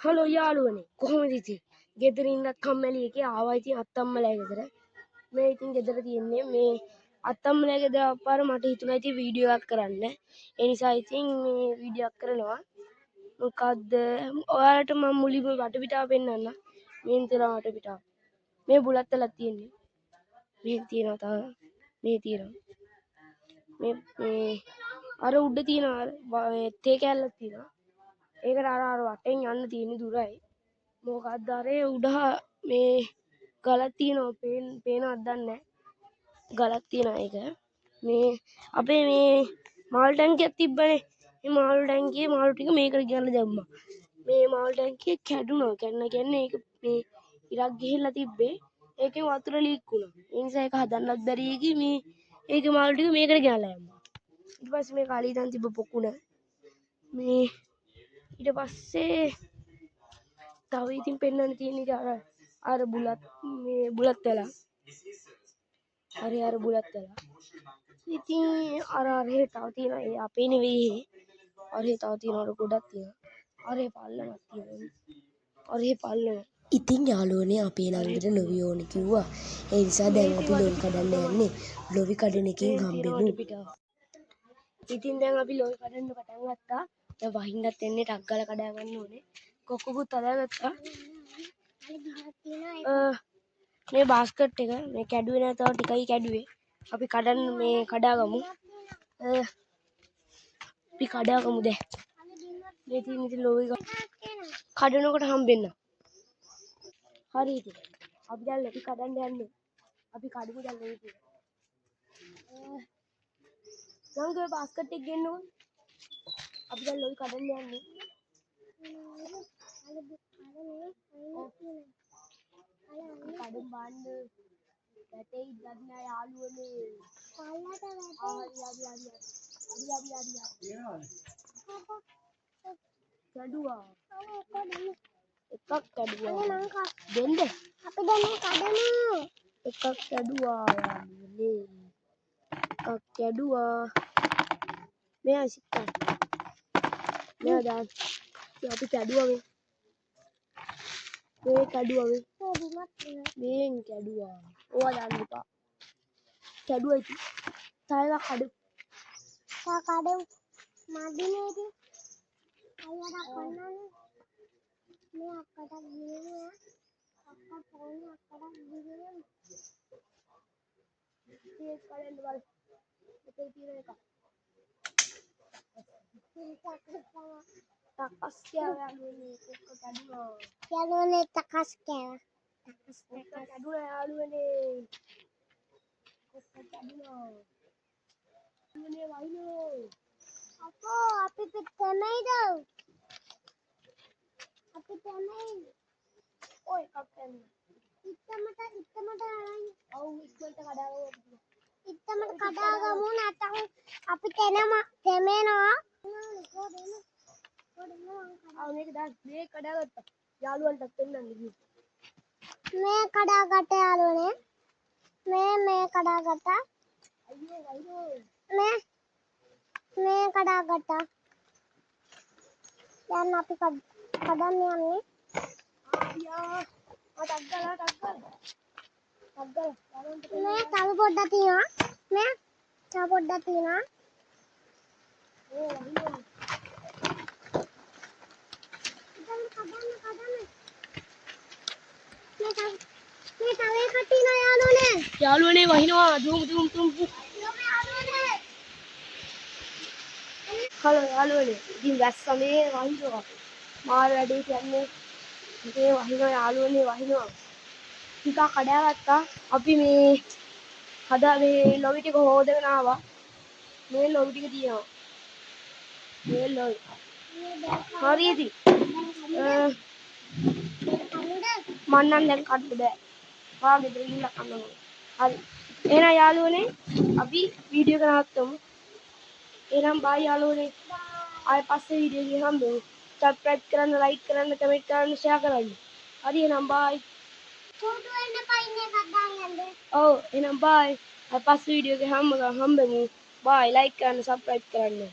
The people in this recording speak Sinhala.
හලෝ යාළුවනේ කොහොමද ඉතින්? ගෙදර ඉන්නත් කම්මැලි එකේ ආවා ඉතින් අත්තම්මලා ගෙදර. මේ ඉතින් ගෙදර තියෙන්නේ මේ අත්තම්මලා ගෙදර ආපාර මට හිතුණා ඉතින් වීඩියෝ එකක් කරන්න. ඒ නිසා ඉතින් මේ වීඩියෝ එකක් කරනවා. මොකද්ද? ඔයාලට මම මුලින්ම වටපිටාව පෙන්නන්න. මේන් තියෙනවා වටපිටාව. මේ බුලත් තලක් තියෙන්නේ. මේ තියෙනවා තව. මේ තියෙනවා. මේ අර උඩ තියෙනවා තේ කැල්ලක් තියෙනවා. ඒකට අර වටෙන් යන්න තියෙන දුරයි. මොකක්ද අර උඩ මේ ගලක් තියෙනවා පේනවද දන්නේ නැහැ. ගලක් තියෙනවා ඒක. මේ අපේ මේ මාළු ටැංකියක් තිබ්බනේ. මේ මාළු ටැංකියේ මාළු ටික මේකට ගෙනල්ලා දැම්මා. මේ මාළු ටැංකිය කැඩුනා. කැඩුනා කියන්නේ ඒක මේ ඉරක් ගිහිල්ලා තිබ්බේ. ඒකෙන් වතුර ලීක් වුණා. ඒ නිසා ඒක හදන්නත් බැරි එකේ මේ ඒකේ මාළු ටික මේකට ගෙනල්ලා දැම්මා. ඊට පස්සේ මේ කාලේ ඉඳන් තිබ්බ පොකුණ මේ ඊට පස්සේ තව ඉතින් පෙන්වන්න තියෙන ඉතින් අර බුලත් මේ බුලත් වෙලා අර බුලත් වෙලා ඉතින් අර තව තියෙනවා ඒ අපේ නෙවෙයි අර තව තියෙනවා ගොඩක් තියෙනවා අර පල්ලමක් තියෙනවා අර පල්ලම ඉතින් යාළුවනේ අපේ ළඟට ලොවි ඕන කිව්වා. ඒ නිසා දැන් අපි ලොවි කඩන්න යන්නේ. ලොවි කඩන එකෙන් හම්බෙමු. ඉතින් දැන් අපි ලොවි කඩන්න පටන් ගත්තා. දැන් වහින්නත් එන්නේ ටක් ගාලා කඩා ගන්න ඕනේ. කොක්කුකුත් හදාගත්තා. මේ බාස්කට් එක මේ කැඩුවේ නැහැ තව ටිකයි කැඩුවේ. අපි කඩන්න මේ කඩාගමු. අපි කඩාගමු දැන්. මේ තියෙන ඉතින් ලොවි කඩනකොට හම්බෙන්න. හරි ඉතින්. අපි දැන් ලොවි කඩන්න යන්නේ. අපි කඩමු දැන් ලොවි ටික. ගංගේ බාස්කට් එක ගෙන්නකො. අපි දැන් ලොවි කඩන්න යන්නේ. කඩම් බාන්න වැටෙයි දන්නේ යාළුවනේ. පල්ලට වැටෙයි. කඩුවා. එකක් කඩුවා. දෙන්න. අපි දැන් කඩමු. එකක් කඩුවා යාළුවනේ. එකක් කැඩුවා. මෙයා සික්කා. මෙයා දාන්න. අපි කැඩුවා මේ. මේ කැඩුවා මේ. මේන් කැඩුවා. ඕවා දාන්න එපා. කැඩුවා ඉතින්. තව එකක් කඩමු. කඩමු. මදිනේ ඉතින්. අයියට කන්නන්නේ. මේ අක්කට ගියේ. අක්කා පොන්නේ අක්කට ගියේ. ඒක කඩන්න බල. මෙතන තියෙන එක. තකස් කෑවා යාළුවනේ කොක්ක කැඩුවා. යාළුවනේ තකස් කෑවා. තකස් කැඩුවා යාළුවනේ. කොක්ක කැඩුවා. යාළුවනේ වයින්ෝ. අපෝ අපි පිටමයිද? අපි තමයි. ඔය එකක් ගන්න. ඉත්තමට අරන්. ඔව් ඉක්මනට කඩාගමු. ඉත්තමට කඩාගමු නැත්නම් අපි තෙමෙනවා. මේක දාන්න මේ කඩාගත්තා. යාළුවන්ටත් පෙන්නන්න ගිහින්. මේ කඩාගත්ත යාළුවනේ. මේ කඩාගත්තා. අයියෝ වයින්ෝ. මේ කඩාගත්තා. දැන් අපි කඩන්න යන්නේ. ආ ටක් ගාලා. මේ තව පොඩ්ඩක් තියෙනවා. මේ තව පොඩ්ඩක් තියෙනවා. ඕ වහිනවා. කඩන්න. මේ තව එකක් තියෙනවා යාළුවනේ. යාළුවනේ වහිනවා. දුම්. හලෝ යාළුවනේ. ඉතින් වැස්ස මේ වහිනවා. මාර වැඩේ කියන්නේ මේ වහිනවා යාළුවනේ වහිනවා. ටිකක් කඩාගත්තා. අපි මේ මේ ලොවි ටික හොදගෙන ආවා. මේ ලොවි ටික තියෙනවා. මේ ලොවි. හරි ඉතින්. මන්නම් දැන් කඩන්න බෑ. වා ගෙදර ගිහිල්ලා කන්න ඕනේ. හරි. එහෙනම් යාළුවනේ අපි වීඩියෝ එක නවත්තමු. එහෙනම් බයි යාළුවනේ. ආයෙ පස්සේ වීඩියෝ එකකින් හම්බෙමු. සබ්ස්ක්‍රයිබ් කරන්න, ලයික් කරන්න, කමෙන්ට් කරන්න, ෂෙයා කරන්න. හරි එහෙනම් බයි. පුඩු වෙන්න පයින් එකක් දාන්න. ඔව් එහෙනම් බයි. ආයෙ පස්සේ වීඩියෝ එකේ හම්බෙමු. බයි ලයික් කරන්න, සබ්ස්ක්‍රයිබ් කරන්න.